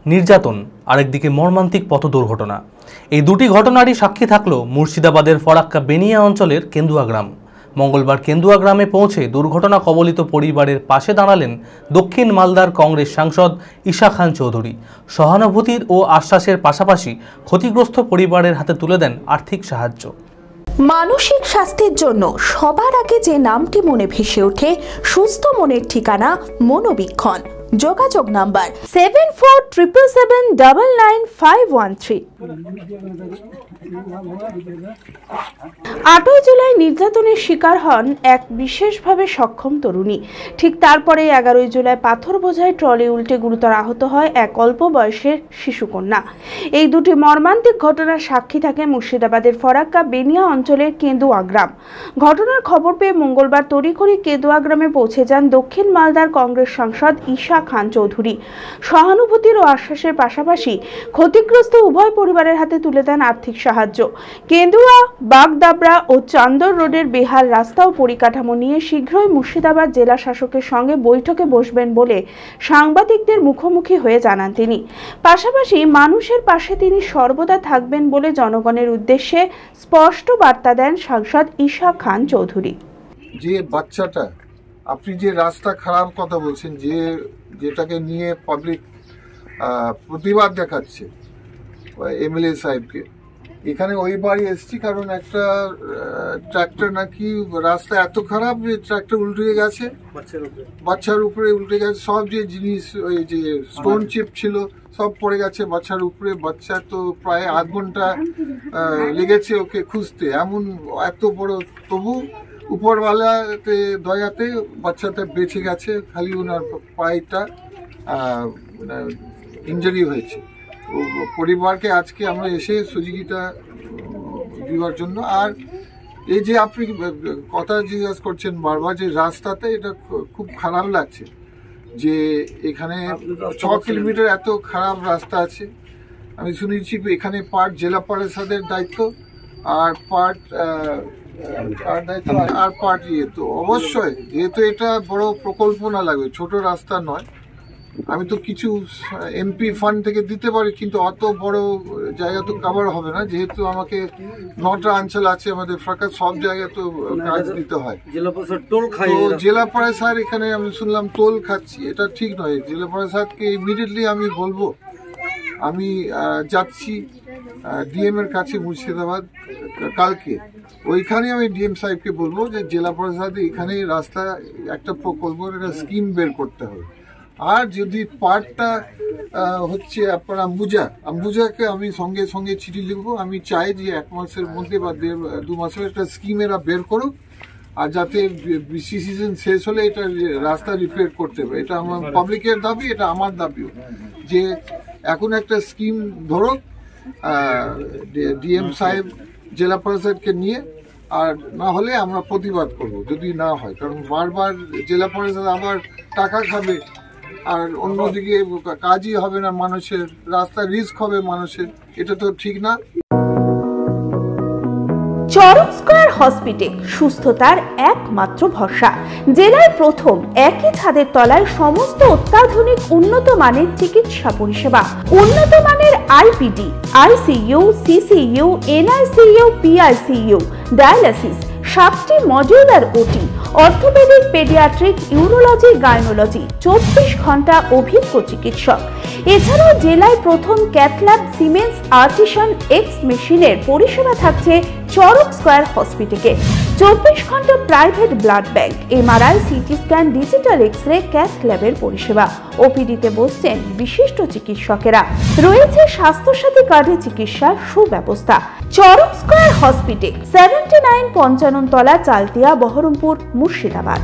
নির্যাতন, আরেকদিকে মর্মান্তিক পথ দুর্ঘটনা। এই দুটি ঘটনারই সাক্ষী থাকলো মুর্শিদাবাদের ফরাক্কা বেনিয়া অঞ্চলের কেন্দুয়া গ্রাম। মঙ্গলবার কেন্দুয়া গ্রামে পৌঁছে দুর্ঘটনা কবলিত পরিবারের পাশে দাঁড়ালেন দক্ষিণ মালদার কংগ্রেস সাংসদ ঈশা খান চৌধুরী। সহানুভূতির ও আশ্বাসের পাশাপাশি ক্ষতিগ্রস্ত পরিবারের হাতে তুলে দেন আর্থিক সাহায্য। মানসিক স্বাস্থ্যের জন্য সবার আগে যে নামটি মনে ভেসে ওঠে, সুস্থ মনের ঠিকানা মনোবীক্ষণ। যোগাযোগ নাম্বার 7477799513। 8 জুলাই নির্যাতনের শিকার হন এক বিশেষভাবে সক্ষম তরুণী। ঠিক তারপরে 11 জুলাই পাথর বোঝাই ট্রলি উল্টে গুরুতর আহত হয় এক অল্প বয়সের শিশুকন্যা। এই দুটি মর্মান্তিক ঘটনার সাক্ষী থাকে মুর্শিদাবাদের ফরাক্কা বেনিয়া অঞ্চলের কেন্দুয়া গ্রাম। ঘটনার খবর পেয়ে মঙ্গলবার তড়িঘড়ি কেন্দুয়া গ্রামে পৌঁছে যান দক্ষিণ মালদার কংগ্রেস সাংসদ ঈশা খান চৌধুরী। সহানুভূতির ও আশ্বাসের পাশাপাশি ক্ষতিগ্রস্ত উভয় পরিবারের হাতে তুলে দেন আর্থিক সাহায্য। কেন্দুয়া, বাগদাবড়া ও চান্দর রোডের বেহাল রাস্তা ও পরিকাঠামো নিয়ে শীঘ্রই মুর্শিদাবাদ জেলা শাসকের সঙ্গে বৈঠকে বসবেন বলে সাংবাদিকদের মুখোমুখি হয়ে জানান তিনি। পাশাপাশি মানুষের পাশে তিনি সর্বদা থাকবেন বলে জনগণের উদ্দেশ্যে স্পষ্ট বার্তা দেন সাংসদ ঈশা খান চৌধুরী। যে বাচ্চাটা, আপনি যে রাস্তা খারাপ কথা বলছেন, যেটাকে নিয়ে পাবলিক প্রতিবাদ দেখাচ্ছে এমএলএ সাহেবকে, এখানে ওই বাড়ি এসছি কারণ একটা ট্রাক্টর নাকি রাস্তা এত খারাপ যে ট্রাক্টর উল্টে গেছে, বাচ্চার উপরে উল্টে গেছে, সব যে জিনিস ওই যে স্টোন চিপ ছিল সব পড়ে গেছে বাচ্চার উপরে। বাচ্চা তো প্রায় আধ ঘন্টা লেগেছে ওকে খুঁজতে, এমন এত বড়, তবু উপরওয়ালাতে দয়াতে বাচ্চাটা বেঁচে গেছে, খালি ওনার পায়েটা ইনজারি হয়েছে। পরিবারকে আজকে আমরা এসে সহযোগিতা দেওয়ার জন্য। আর এই যে আপনি কথা জিজ্ঞাসা করছেন বারবার যে রাস্তাতে, এটা খুব খারাপ লাগছে যে এখানে 6 কিলোমিটার এত খারাপ রাস্তা আছে। আমি শুনেছি এখানে পার্ট জেলা পরিষদের দায়িত্ব আর পার্ট তো অবশ্যই, যেহেতু এটা বড় প্রকল্প না লাগবে, ছোট রাস্তা নয়। আমি তো কিছু এমপি ফান্ড থেকে দিতে পারি, কিন্তু অত বড় জায়গা তো কভার হবে না, যেহেতু আমাকে 9টা অঞ্চল আছে আমাদের ফরাক্কা, সব জায়গায় তো কাজ দিতে হয়। জেলা পরিষদ এখানে আমি শুনলাম টোল খাচ্ছি, এটা ঠিক নয়। জেলা পরিষদকে ইমিডিয়েটলি আমি বলবো, আমি যাচ্ছি ডিএম এর কাছে মুর্শিদাবাদ কালকে, ওইখানে আমি ডিএম সাহেবকে বলবো যে জেলা পরিষদে এখানে রাস্তা একটা প্রকল্প, একটা স্কিম বের করতে হবে। আর যদি পার্টটা হচ্ছে আপনার আম্বুজাকে আমি সঙ্গে সঙ্গে চিঠি লিখবো। আমি চাই যে 1 মাসের মধ্যে বা 2 মাসের একটা স্কিম এরা বের করুক, আর যাতে বৃষ্টি সিজন শেষ হলে এটা রাস্তা রিপেয়ার করতে হবে। এটা আমার পাবলিকের দাবি, এটা আমার দাবিও, যে এখন একটা স্কিম ধরো ডিএম সাহেব জেলা পরিষদকে নিয়ে, আর না হলে আমরা প্রতিবাদ করব যদি না হয়। কারণ বারবার জেলা পরিষদ আবার টাকা খাবে, আর অন্যদিকে কাজই হবে না মানুষের, রাস্তা রিস্ক হবে মানুষের, এটা তো ঠিক না। চরক স্কয়ার হসপিটাল সুস্থতার একমাত্র ভরসা। জেলায় প্রথম একই ছাদের তলায় সমস্ত অত্যাধুনিক উন্নত মানের চিকিৎসা পরিষেবা, উন্নত মানের IPD, ICU, CCU, NICU, PICU, dialysis, 7টি modular OT, orthopaedic, paediatric, urology, gynaecology, 24 ঘন্টা অভিজ্ঞ চিকিৎসক। এছাড়াও জেলায় প্রথম ক্যাথল্যাব সিমেন্স আর্টিসান এক্স মেশিনের পরিষেবা থাকছে চরক স্কয়ার হসপিটালে। 24 ঘন্টা private blood bank, MRI, CT scan, digital x-ray, cath ল্যাবের পরিষেবা। ওপিডিতে বসছেন বিশিষ্ট চিকিৎসকেরা। রয়েছে স্বাস্থ্যসাথী কার্ডে চিকিৎসার সুব্যবস্থা। চরক স্কয়ার হসপিটাল, 79 পঞ্চানন তলা, চালতিয়া, বহরমপুর, মুর্শিদাবাদ।